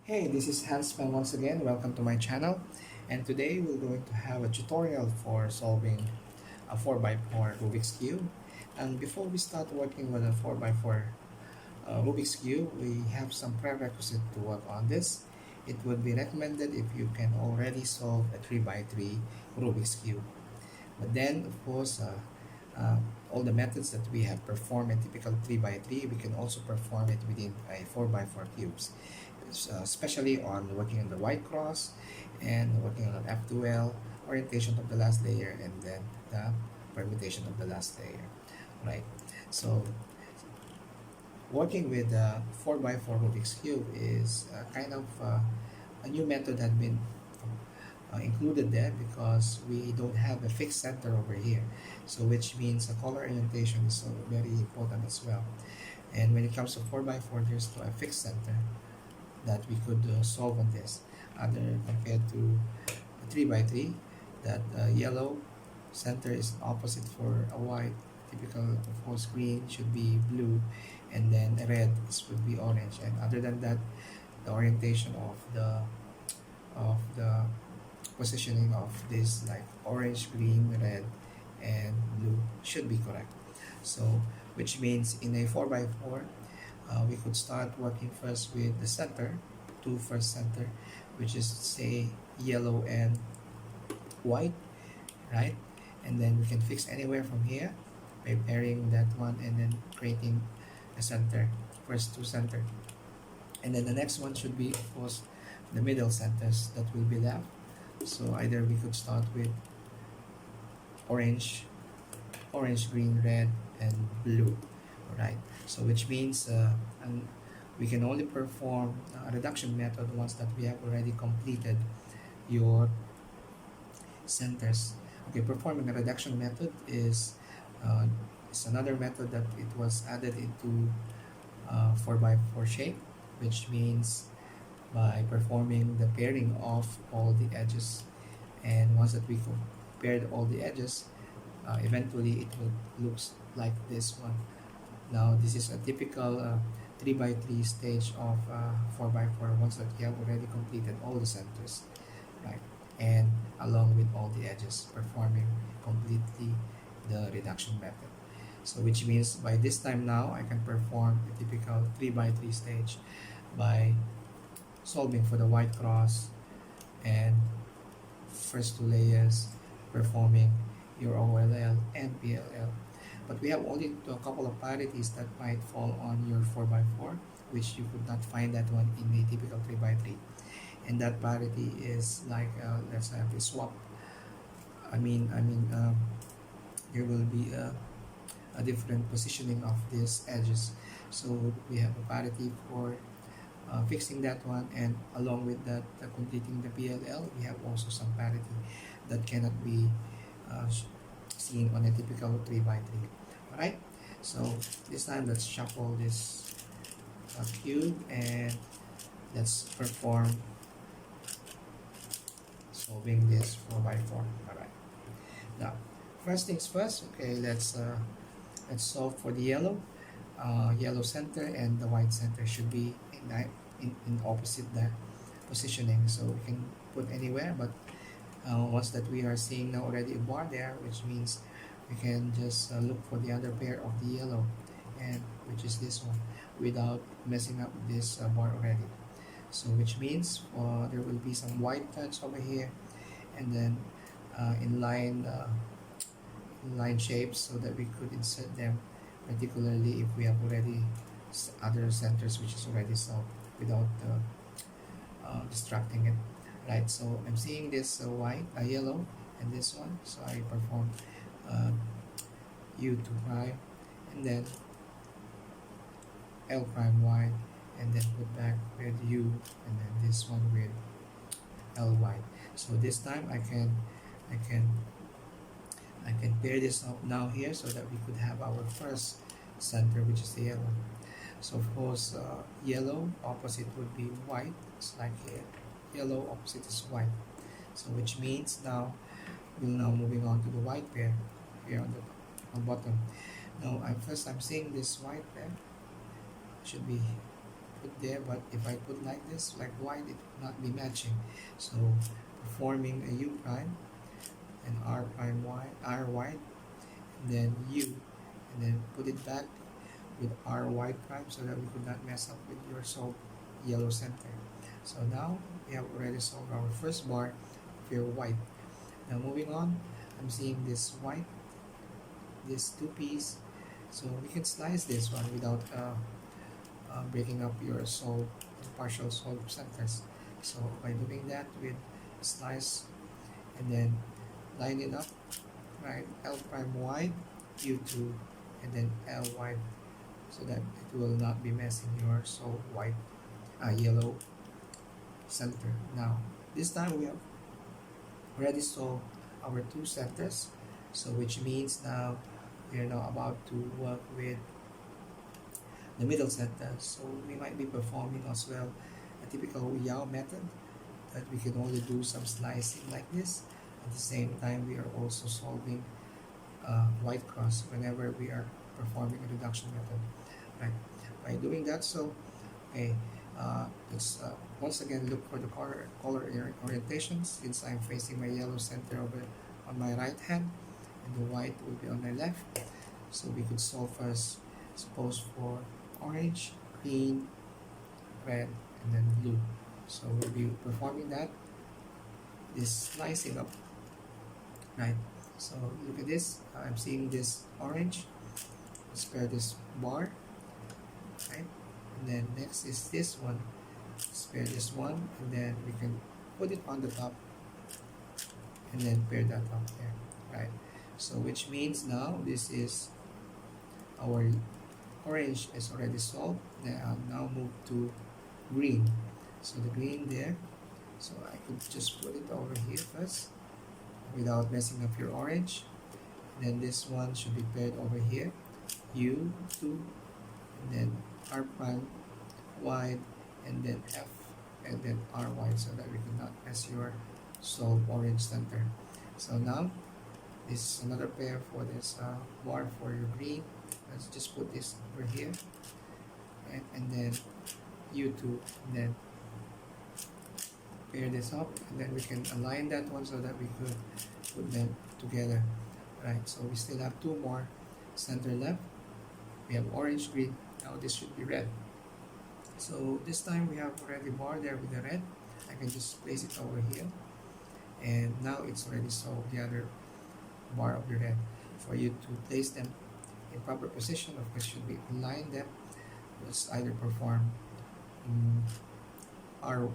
Hey, this is HansPerm once again. Welcome to my channel. And today we're going to have a tutorial for solving a 4x4 Rubik's Cube. And before we start working with a 4x4 Rubik's Cube, we have some prerequisite to work on this. It would be recommended if you can already solve a 3x3 Rubik's Cube. But then, of course, uh, all the methods that we have performed in typical 3x3, we can also perform it within a 4x4 cubes, especially on working on the white cross and working on an F2L, orientation of the last layer, and then the permutation of the last layer, right? So working with the 4x4 Rubik's Cube is kind of a new method that had been included there because we don't have a fixed center over here, so which means a color orientation is very important as well. And when it comes to 4x4, there's no a fixed center that we could solve on this, other compared to 3x3, that yellow center is opposite for a white. Typical, of course, green should be blue, and then red would be orange. And other than that, the orientation of the positioning of this, like orange, green, red, and blue, should be correct. So which means in a 4x4, we could start working first with the center, two first center, which is say yellow and white, right? And then we can fix anywhere from here by pairing that one and then creating a center, first two center. And then the next one should be, of course, the middle centers that will be left. So either we could start with orange, green, red, and blue, right? So which means and we can only perform a reduction method once that we have already completed your centers. Okay, performing a reduction method is another method that it was added into 4x4 shape, which means by performing the pairing of all the edges, and once that we paired all the edges, eventually it will looks like this one. Now this is a typical 3x3 stage of 4x4 once that you have already completed all the centers, right? And along with all the edges, performing completely the reduction method. So which means by this time now, I can perform a typical 3x3 stage by solving for the white cross and first two layers, performing your OLL and PLL. But we have only a couple of parities that might fall on your 4x4, which you could not find that one in a typical 3x3. And that parity is like, let's have a swap. There will be a different positioning of these edges. So we have a parity for fixing that one, and along with that, completing the PLL, we have also some parity that cannot be uh, seen on a typical 3x3. Alright, so this time let's shuffle this cube and let's perform solving this 4x4. Alright, now first things first. Okay, let's solve for the yellow center, and the white center should be in opposite the positioning, so we can put anywhere. But once that we are seeing now already a bar there, which means we can just look for the other pair of the yellow, and which is this one, without messing up this bar already. So which means there will be some white touch over here, and then in line shapes, so that we could insert them, particularly if we have already other centers which is already solved without distracting it, right? So I'm seeing this yellow, and this one, so I perform U2 prime, and then L prime white, and then put back with U, and then this one with L white. So this time I can pair this up now here, so that we could have our first center, which is the yellow. So of course, yellow opposite would be white. It's like here, yellow opposite is white. So which means now we're now moving on to the white pair here on the bottom. Now I'm seeing this white pair should be put there, but if I put like this, like white, it would not be matching. So performing a U prime and R prime white, R white, and then U, and then put it back with R white prime so that we could not mess up with your solved yellow center. So now we have already solved our first bar of your white. Now moving on, I'm seeing this white, this two piece, so we can slice this one without breaking up your solved and partial solved centers. So by doing that with slice and then line it up, right, L prime wide, U2, and then L wide, so that it will not be messing your solved white, yellow center. Now this time we have already solved our two centers, so which means now we are now about to work with the middle center. So we might be performing as well a typical Yao method, that we can only do some slicing like this. At the same time, we are also solving white cross whenever we are performing a reduction method, right? By doing that, so okay, let's once again look for the color orientation. Since I'm facing my yellow center over on my right hand, and the white will be on my left, so we could solve first, suppose for orange, green, red, and then blue. So we'll be performing that, this slicing up, right? So look at this, I'm seeing this orange. Let's pair this bar, right? And then next is this one. Let's pair this one, and then we can put it on the top, and then pair that up there, right? So which means now this is our orange is already solved. Then I'll now move to green. So the green there, so I could just put it over here first without messing up your orange. And then this one should be paired over here, U2, and then R prime wide, and then F, and then R wide, so that we could not mess your solved orange center. So now this is another pair for this bar for your green. Let's just put this over here, and then U2, and then pair this up, and then we can align that one so that we could put them together, right? So we still have two more center left. We have orange, green. Now this should be red. So this time we have already bar there with the red. I can just place it over here, and now it's already solved the other bar of the red. For you to place them in proper position, of course, should be align them. Let's either perform R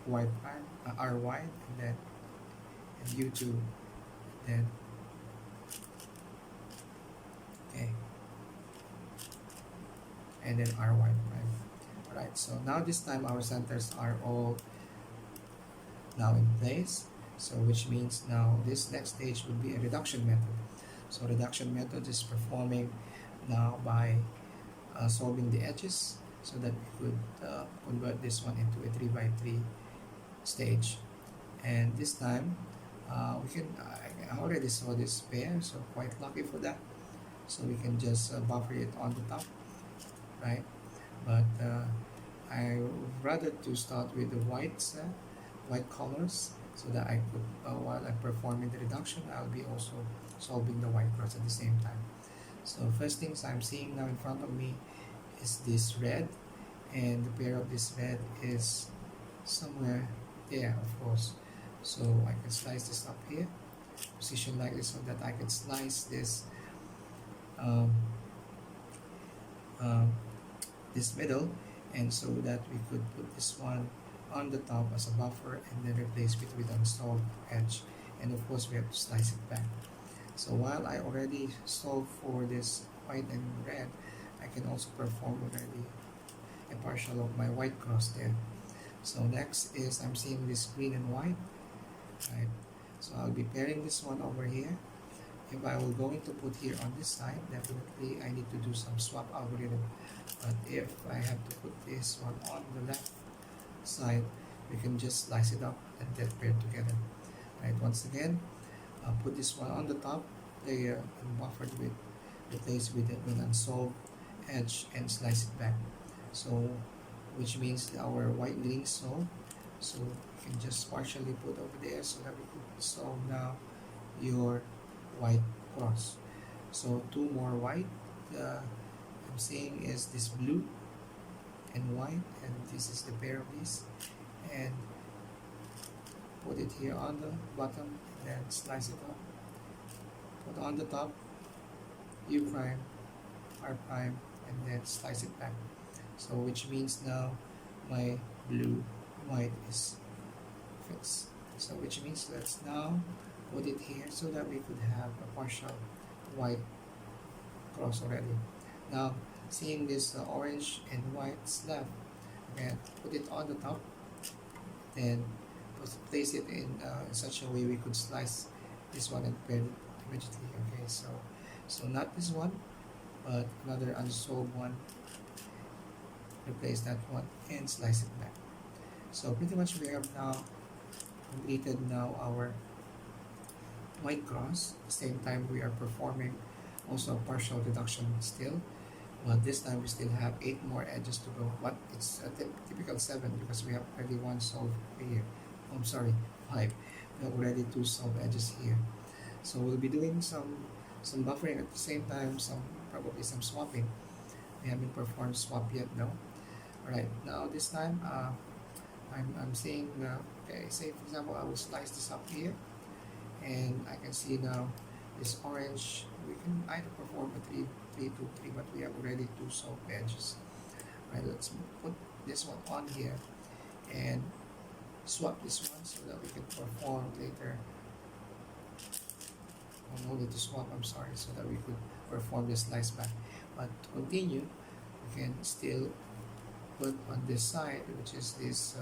wide prime, R wide, and then U2, then okay, and then R wide prime. Alright, so now this time our centers are all now in place. So which means now this next stage would be a reduction method. So reduction method is performing now by solving the edges, so that we could convert this one into a 3x3 stage. And this time we can, I already saw this pair, so quite lucky for that. So we can just buffer it on the top, right? But I would rather to start with the whites, white colors, so that I could, while I'm performing the reduction, I'll be also solving the white cross at the same time. So first things I'm seeing now in front of me is this red, and the pair of this red is somewhere there, of course. So I can slice this up here, position like this, so that I can slice this this middle, and so that we could put this one on the top as a buffer, and then replace it with unsolved edge, and of course we have to slice it back. So while I already solved for this white and red, I can also perform already a partial of my white cross there. So next is I'm seeing this green and white, right? So I'll be pairing this one over here. If I will going to put here on this side, definitely I need to do some swap algorithm. But if I have to put this one on the left side, we can just slice it up and get paired together. Right, once again, I'll put this one on the top layer and buffered with, replace with an unsolved edge, and slice it back. So which means our white green solved. So you can just partially put over there so that we could solve now your white cross. So two more white. I'm saying is this blue and white, and this is the pair of these, and put it here on the bottom, and then slice it up. Put on the top U prime, R prime, and then slice it back. So which means now my blue white is fixed. So which means let's now put it here so that we could have a partial white cross already. Now seeing this orange and white left, again put it on the top, then place it in such a way we could slice this one and pair it immediately. Okay, so not this one, but another unsolved one. Replace that one and slice it back. So pretty much we have now completed now our white cross. At the same time we are performing also a partial reduction still, but this time we still have 8 more edges to go, but it's a typical 7 because we have already 1 solved here. Oh, I'm sorry, 5. We have already 2 solved edges here. So we'll be doing some buffering at the same time, probably some swapping. We haven't performed swap yet though. Alright, now this time I'm saying okay, say for example I will slice this up here, and I can see now this orange, we can either perform a 3, 3, 2, 3, but we have already 2 solved edges. Right, let's put this one on here and swap this one so that we can perform later. Oh, no need to swap, I'm sorry, so that we could perform this slice back. But to continue, we can still put on this side, which is this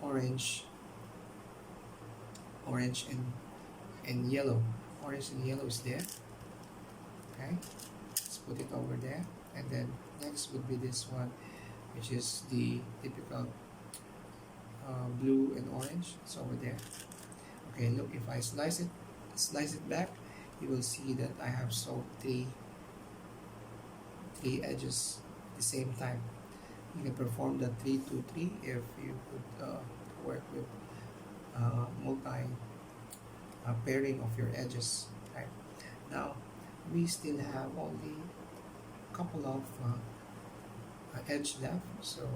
orange and yellow. Orange and yellow is there. Okay, let's put it over there, and then next would be this one, which is the typical blue and orange. It's over there. Okay, look, if I slice it back, you will see that I have solved three edges at the same time. You can perform the 3, 2, 3 if you could work with multi pairing of your edges. Right now we still have only a couple of edge left, so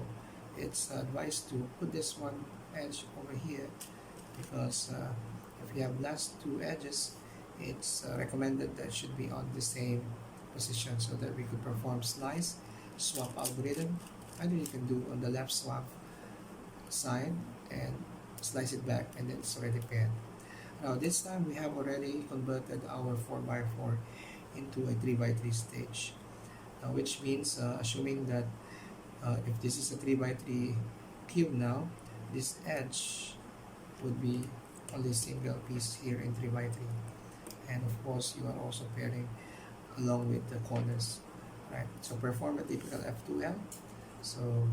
it's advised to put this one edge over here, because if you have last 2 edges, it's recommended that it should be on the same position so that we could perform slice swap algorithm. Either you can do on the left swap side and slice it back, and then it's already paired. Now this time we have already converted our 4x4 into a 3x3 stage, which means assuming that if this is a 3x3 cube now, this edge would be only single piece here in 3x3, and of course you are also pairing along with the corners, right? So perform a typical F2L. So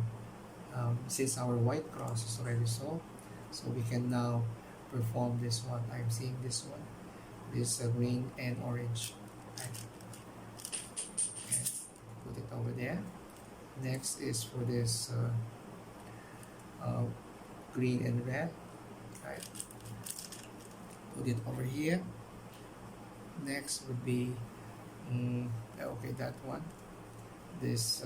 since our white cross is already solved, so we can now perform this one. I'm seeing this one, this green and orange, right? And put it over there. Next is for this green and red, right? Put it over here. Next would be okay, that one, this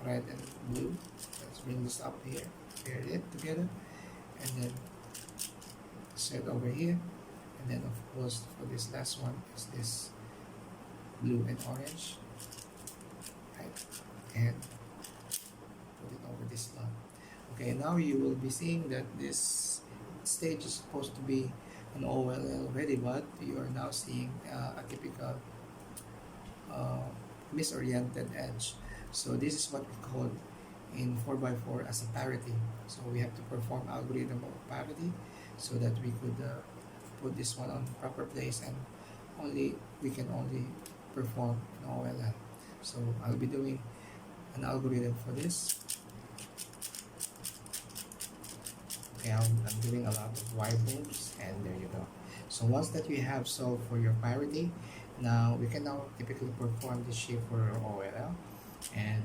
red and blue. Let's bring this up here, pair it together, and then set over here. And then of course for this last one is this blue and orange, right? And put it over this line. Okay, now you will be seeing that this stage is supposed to be an OLL already, but you are now seeing a typical misoriented edge. So this is what we call in 4x4 as a parity. So we have to perform algorithm of parity so that we could put this one on proper place, and we can only perform an OLL. So I'll be doing an algorithm for this. Okay, I'm doing a lot of Y moves, and there you go. So once that we have solved for your parity, now we can now typically perform this shape for our OLL. And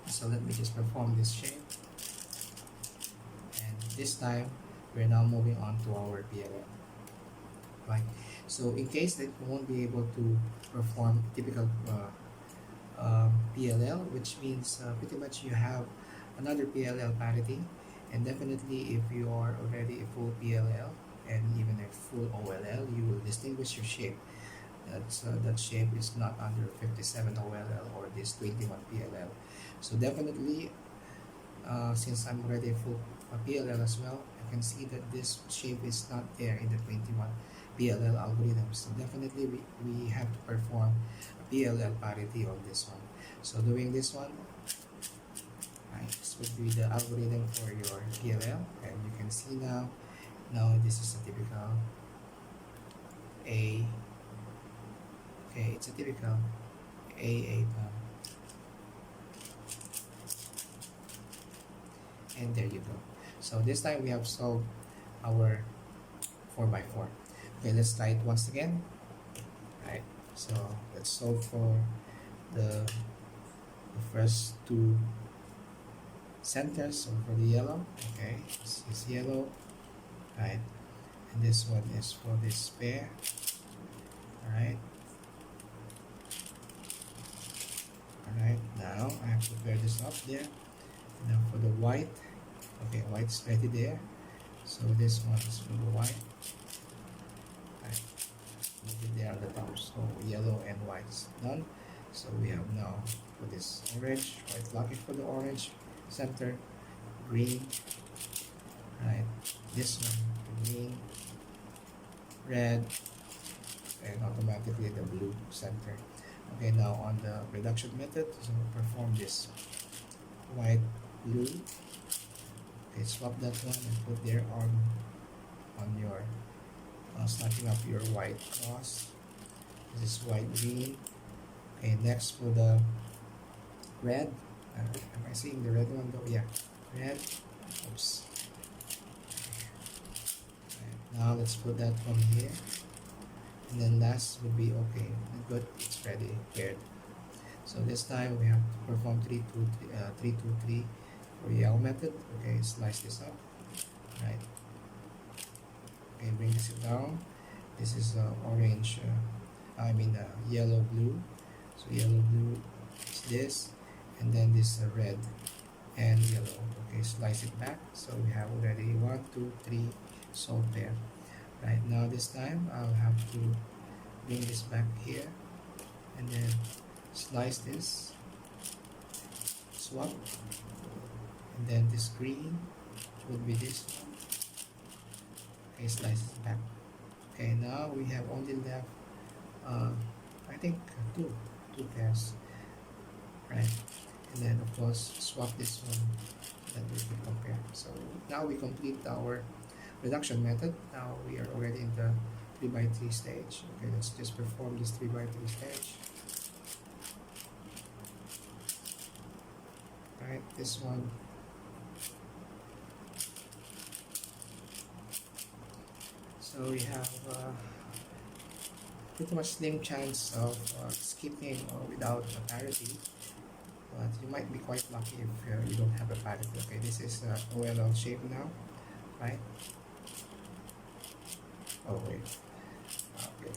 so let me just perform this shape. this time we're now moving on to our PLL, right? So in case that you won't be able to perform typical PLL, which means pretty much you have another PLL parity, and definitely if you are already a full PLL and even a full OLL, you will distinguish your shape. That shape is not under 57 OLL or this 21 PLL. So definitely, since I'm already a full PLL as well, I can see that this shape is not there in the 21 PLL algorithm. So definitely we have to perform a PLL parity on this one. So doing this one, right, this would be the algorithm for your PLL, and you can see now this is a typical A. Okay, it's a typical AA palm. And there you go. So this time we have solved our 4x4. Okay, let's try it once again. Right. So let's solve for the first two centers. So for the yellow, okay, this is yellow, right? And this one is for this pair. Alright. Alright, now I have to pair this up there. Now for the white, okay, white is ready there. So this one is for the white. Right. Move it there on the top. So yellow and white is done. So we have now for this orange, white locking for the orange center, green, right? This one, green, red, and automatically the blue center. Okay, now on the reduction method, so perform this white, blue. Okay, swap that one and put there on your snatching up your white cross. This is white, green. Okay, next for the red. Am I seeing the red one though? Yeah, red. Oops. Right, now let's put that one here. And then last would be okay. Good, it's ready, paired. So this time we have to perform 3 2 3 for yellow method. Okay, slice this up. Right. Okay, bring this down. This is orange. Yellow blue. So yellow blue is this, and then this red and yellow. Okay, slice it back. So we have already 1 2 3 solved there. Right now this time I'll have to bring this back here and then slice this, swap, and then this green would be this one. Okay, slice it back. Okay, now we have only left I think two pairs, right? And then of course swap this one that we can compare. So now we complete our reduction method. Now we are already in the 3x3 stage. Okay, let's just perform this 3x3 stage. Right, this one. So we have pretty much slim chance of skipping without a parity, but you might be quite lucky if you don't have a parity. Okay, this is OLL shape now, right? Oh wait, okay.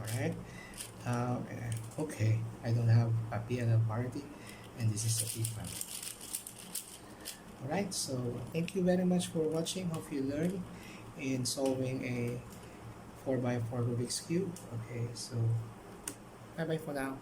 Alright, okay, I don't have a PLL parity, and this is a P-plan. Alright, so thank you very much for watching. Hope you learned in solving a 4x4 Rubik's Cube. Okay, so bye bye for now.